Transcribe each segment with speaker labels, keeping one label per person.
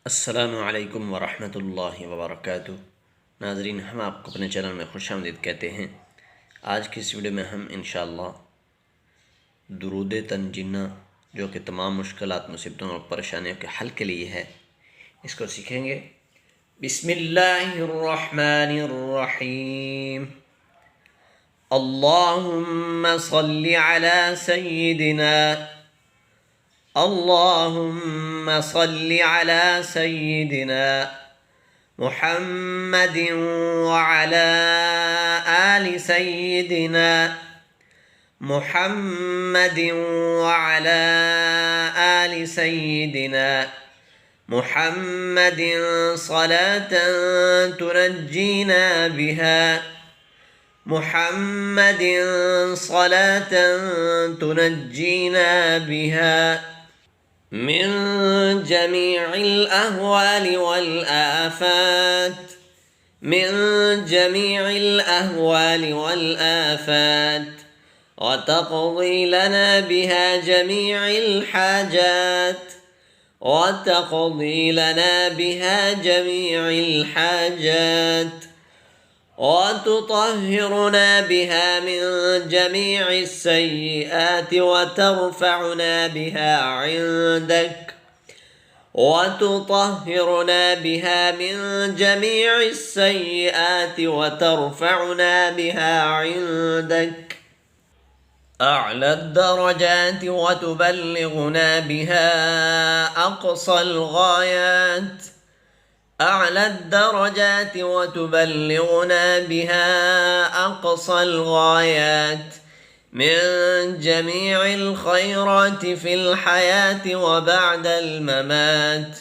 Speaker 1: अस्सलामुअलैकुम वरहमतुल्लाहि वबरकातुहू। नाज़रीन, हम आपको अपने चैनल में खुशामदीद कहते हैं। आज की इस वीडियो में हम इंशाअल्लाह दुरूद तंजीना, जो कि तमाम मुश्किलात, मुसीबतों और परेशानियों के हल के लिए है, इसको सीखेंगे। बिस्मिल्लाहिर्रहमानिर्रहीम। अल्लाहुम्मा सल्लि अला सय्यिदिना, अल्लाहुम्मा सल्लि अला सय्यिदिना मुहम्मदिन व अला आलि सय्यिदिना मुहम्मदिन व अला आलि सय्यिदिना मुहम्मदिन सलातन तुनज्जीना बिहा मुहम्मदिन सलातन तुनज्जीना बिहा मिन जमीइल अहवालि वल आफात मिन जमीइल अहवालि वल आफात व तक़दी लना बिहा जमीइल हाजात व तक़दी लना बिहा जमीइल हाजात وتطهرنا بها من جميع السيئات وترفعنا بها عندك وتطهرنا بها من جميع السيئات وترفعنا بها عندك أعلى الدرجات وتبلغنا بها أقصى الغايات أعلى الدرجات وتبلغنا بها أقصى الغايات من جميع الخيرات في الحياة وبعد الممات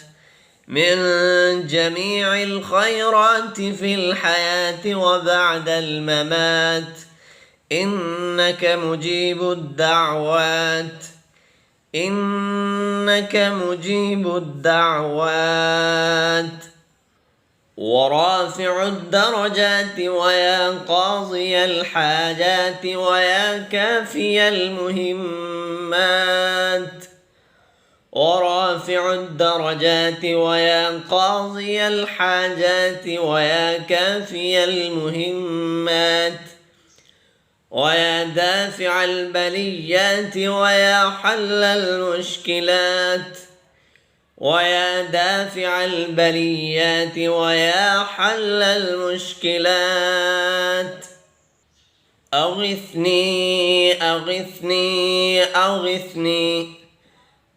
Speaker 1: من جميع الخيرات في الحياة وبعد الممات إنك مجيب الدعوات إنك مجيب الدعوات ورافع الدرجات ويا قاضي الحاجات ويا كافي المهمات ورافع الدرجات ويا قاضي الحاجات ويا كافي المهمات ويا دافع البليات ويا حل المشكلات ويا دافع البليات ويا حل المشكلات أغثني أغثني أغثني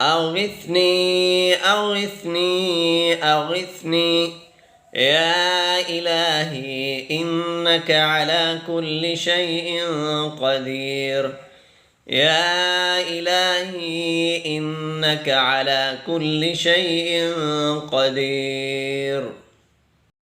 Speaker 1: أغثني أغثني أغثني يا إلهي إنك على كل شيء قدير يا إلهي إنك على كل شيء قدير.